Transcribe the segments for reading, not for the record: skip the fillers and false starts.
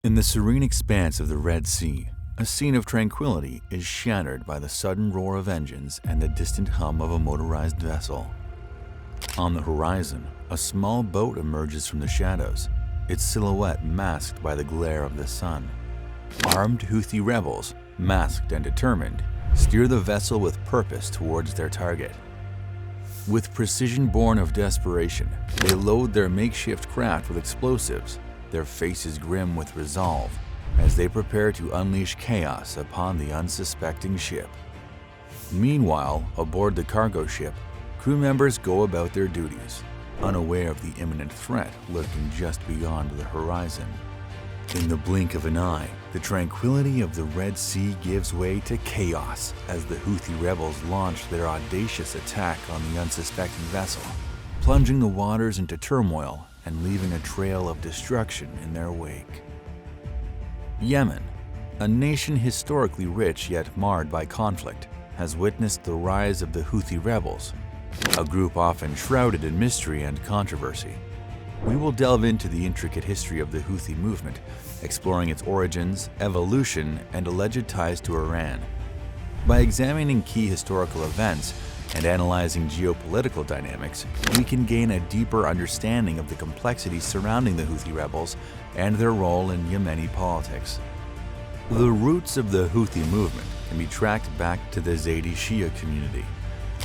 In the serene expanse of the Red Sea, a scene of tranquility is shattered by the sudden roar of engines and the distant hum of a motorized vessel. On the horizon, a small boat emerges from the shadows, its silhouette masked by the glare of the sun. Armed Houthi rebels, masked and determined, steer the vessel with purpose towards their target. With precision born of desperation, they load their makeshift craft with explosives, their faces grim with resolve, as they prepare to unleash chaos upon the unsuspecting ship. Meanwhile, aboard the cargo ship, crew members go about their duties, unaware of the imminent threat lurking just beyond the horizon. In the blink of an eye, the tranquility of the Red Sea gives way to chaos as the Houthi rebels launch their audacious attack on the unsuspecting vessel, plunging the waters into turmoil and leaving a trail of destruction in their wake. Yemen, a nation historically rich yet marred by conflict, has witnessed the rise of the Houthi rebels, a group often shrouded in mystery and controversy. We will delve into the intricate history of the Houthi movement, exploring its origins, evolution, and alleged ties to Iran. By examining key historical events and analyzing geopolitical dynamics, we can gain a deeper understanding of the complexities surrounding the Houthi rebels and their role in Yemeni politics. The roots of the Houthi movement can be tracked back to the Zaidi Shia community,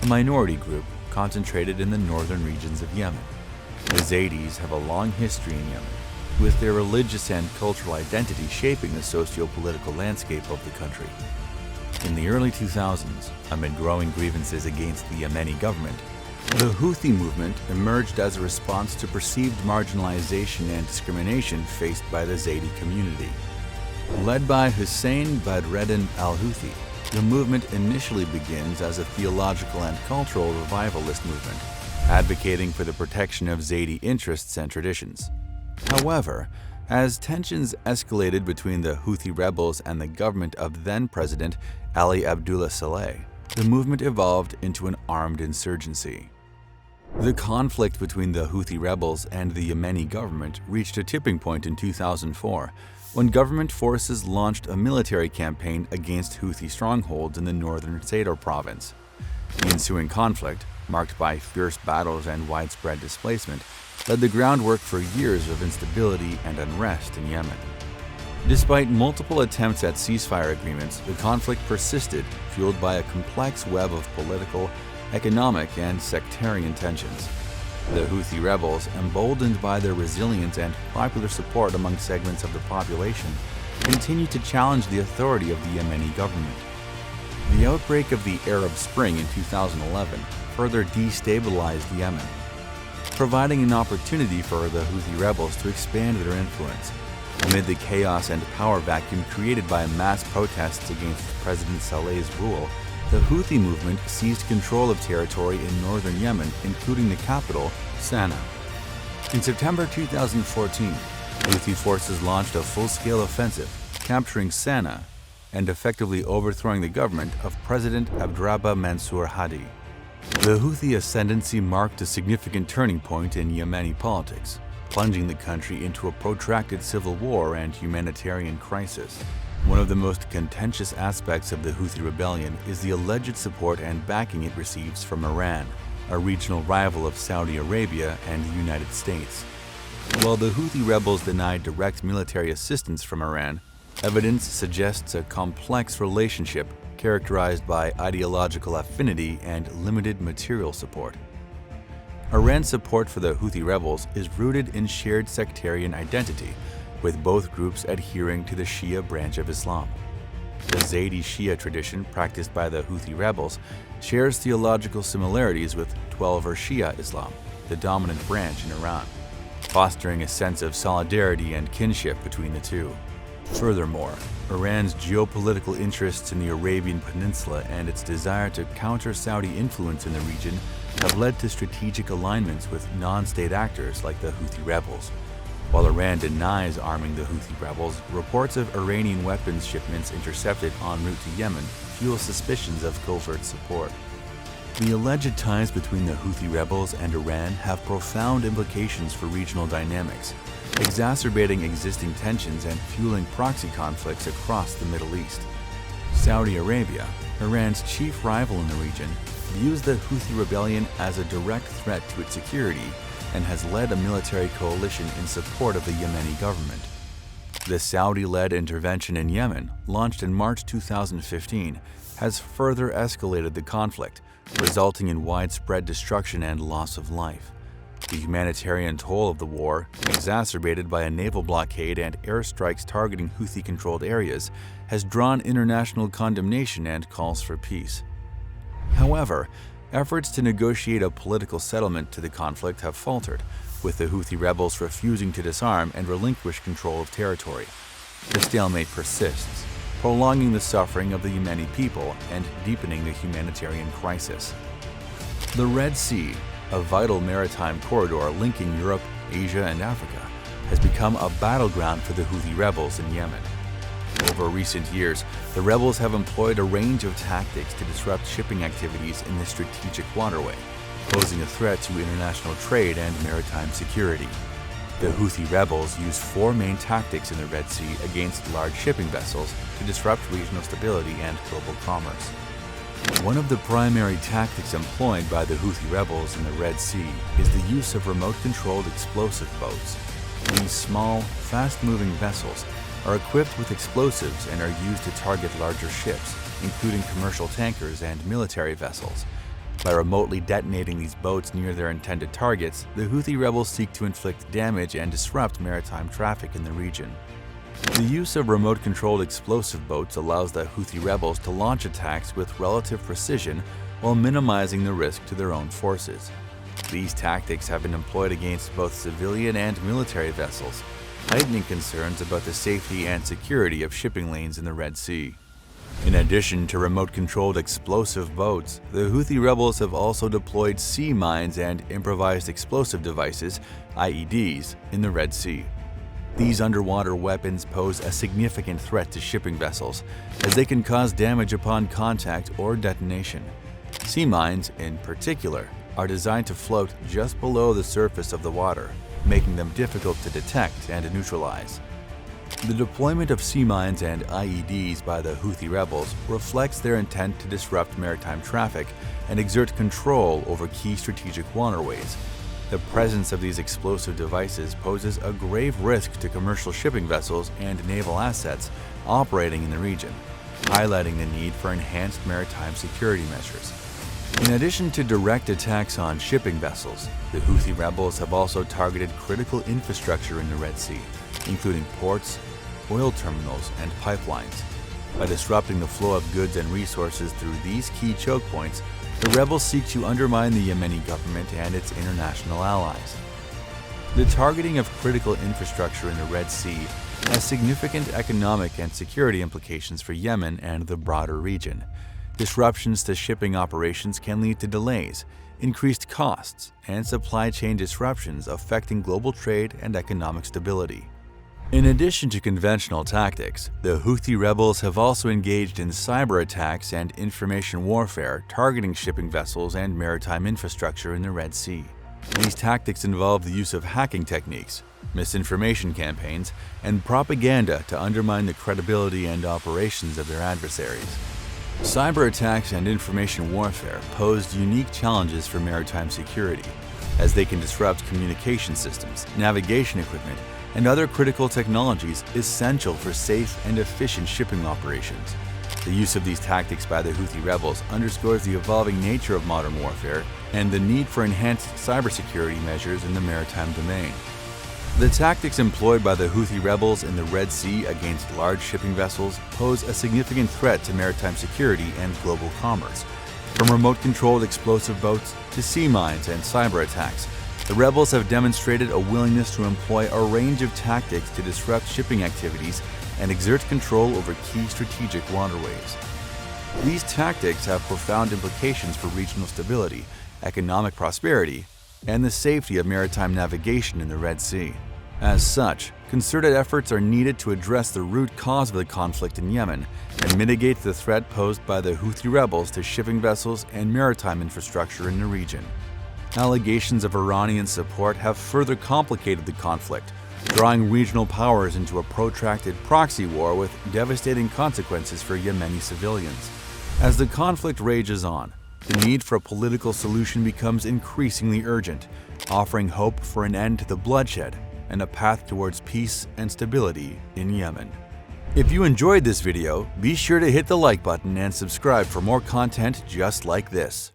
a minority group concentrated in the northern regions of Yemen. The Zaidis have a long history in Yemen, with their religious and cultural identity shaping the socio-political landscape of the country. In the early 2000s, amid growing grievances against the Yemeni government, the Houthi movement emerged as a response to perceived marginalization and discrimination faced by the Zaidi community. Led by Hussein Badreddin al-Houthi, the movement initially begins as a theological and cultural revivalist movement, advocating for the protection of Zaidi interests and traditions. However, as tensions escalated between the Houthi rebels and the government of then-President Ali Abdullah Saleh, the movement evolved into an armed insurgency. The conflict between the Houthi rebels and the Yemeni government reached a tipping point in 2004 when government forces launched a military campaign against Houthi strongholds in the northern Zaidis province. The ensuing conflict, marked by fierce battles and widespread displacement, led the groundwork for years of instability and unrest in Yemen. Despite multiple attempts at ceasefire agreements, the conflict persisted, fueled by a complex web of political, economic, and sectarian tensions. The Houthi rebels, emboldened by their resilience and popular support among segments of the population, continued to challenge the authority of the Yemeni government. The outbreak of the Arab Spring in 2011 further destabilized Yemen, providing an opportunity for the Houthi rebels to expand their influence. Amid the chaos and power vacuum created by mass protests against President Saleh's rule, the Houthi movement seized control of territory in northern Yemen, including the capital, Sana'a. In September 2014, Houthi forces launched a full-scale offensive, capturing Sana'a and effectively overthrowing the government of President Abdrabbuh Mansour Hadi. The Houthi ascendancy marked a significant turning point in Yemeni politics, plunging the country into a protracted civil war and humanitarian crisis. One of the most contentious aspects of the Houthi rebellion is the alleged support and backing it receives from Iran, a regional rival of Saudi Arabia and the United States. While the Houthi rebels deny direct military assistance from Iran, evidence suggests a complex relationship characterized by ideological affinity and limited material support. Iran's support for the Houthi rebels is rooted in shared sectarian identity, with both groups adhering to the Shia branch of Islam. The Zaidi Shia tradition practiced by the Houthi rebels shares theological similarities with Twelver Shia Islam, the dominant branch in Iran, fostering a sense of solidarity and kinship between the two. Furthermore, Iran's geopolitical interests in the Arabian Peninsula and its desire to counter Saudi influence in the region have led to strategic alignments with non-state actors like the Houthi rebels. While Iran denies arming the Houthi rebels, reports of Iranian weapons shipments intercepted en route to Yemen fuel suspicions of covert support. The alleged ties between the Houthi rebels and Iran have profound implications for regional dynamics. exacerbating existing tensions and fueling proxy conflicts across the Middle East. Saudi Arabia, Iran's chief rival in the region, views the Houthi rebellion as a direct threat to its security and has led a military coalition in support of the Yemeni government. The Saudi-led intervention in Yemen, launched in March 2015, has further escalated the conflict, resulting in widespread destruction and loss of life. The humanitarian toll of the war, exacerbated by a naval blockade and airstrikes targeting Houthi-controlled areas, has drawn international condemnation and calls for peace. However, efforts to negotiate a political settlement to the conflict have faltered, with the Houthi rebels refusing to disarm and relinquish control of territory. The stalemate persists, prolonging the suffering of the Yemeni people and deepening the humanitarian crisis. The Red Sea, a vital maritime corridor linking Europe, Asia, and Africa, has become a battleground for the Houthi rebels in Yemen. Over recent years, the rebels have employed a range of tactics to disrupt shipping activities in this strategic waterway, posing a threat to international trade and maritime security. The Houthi rebels use four main tactics in the Red Sea against large shipping vessels to disrupt regional stability and global commerce. One of the primary tactics employed by the Houthi rebels in the Red Sea is the use of remote-controlled explosive boats. These small, fast-moving vessels are equipped with explosives and are used to target larger ships, including commercial tankers and military vessels. By remotely detonating these boats near their intended targets, the Houthi rebels seek to inflict damage and disrupt maritime traffic in the region. The use of remote-controlled explosive boats allows the Houthi rebels to launch attacks with relative precision while minimizing the risk to their own forces. These tactics have been employed against both civilian and military vessels, heightening concerns about the safety and security of shipping lanes in the Red Sea. In addition to remote-controlled explosive boats, the Houthi rebels have also deployed sea mines and improvised explosive devices, IEDs, in the Red Sea. These underwater weapons pose a significant threat to shipping vessels, as they can cause damage upon contact or detonation. Sea mines, in particular, are designed to float just below the surface of the water, making them difficult to detect and neutralize. The deployment of sea mines and IEDs by the Houthi rebels reflects their intent to disrupt maritime traffic and exert control over key strategic waterways. The presence of these explosive devices poses a grave risk to commercial shipping vessels and naval assets operating in the region, highlighting the need for enhanced maritime security measures. In addition to direct attacks on shipping vessels, the Houthi rebels have also targeted critical infrastructure in the Red Sea, including ports, oil terminals, and pipelines. By disrupting the flow of goods and resources through these key choke points, the rebels seek to undermine the Yemeni government and its international allies. The targeting of critical infrastructure in the Red Sea has significant economic and security implications for Yemen and the broader region. Disruptions to shipping operations can lead to delays, increased costs, and supply chain disruptions affecting global trade and economic stability. In addition to conventional tactics, the Houthi rebels have also engaged in cyber attacks and information warfare targeting shipping vessels and maritime infrastructure in the Red Sea. These tactics involve the use of hacking techniques, misinformation campaigns, and propaganda to undermine the credibility and operations of their adversaries. Cyber attacks and information warfare pose unique challenges for maritime security, as they can disrupt communication systems, navigation equipment, and other critical technologies essential for safe and efficient shipping operations. The use of these tactics by the Houthi rebels underscores the evolving nature of modern warfare and the need for enhanced cybersecurity measures in the maritime domain. The tactics employed by the Houthi rebels in the Red Sea against large shipping vessels pose a significant threat to maritime security and global commerce. From remote-controlled explosive boats to sea mines and cyber attacks, the rebels have demonstrated a willingness to employ a range of tactics to disrupt shipping activities and exert control over key strategic waterways. These tactics have profound implications for regional stability, economic prosperity, and the safety of maritime navigation in the Red Sea. As such, concerted efforts are needed to address the root cause of the conflict in Yemen and mitigate the threat posed by the Houthi rebels to shipping vessels and maritime infrastructure in the region. Allegations of Iranian support have further complicated the conflict, drawing regional powers into a protracted proxy war with devastating consequences for Yemeni civilians. As the conflict rages on, the need for a political solution becomes increasingly urgent, offering hope for an end to the bloodshed and a path towards peace and stability in Yemen. If you enjoyed this video, be sure to hit the like button and subscribe for more content just like this.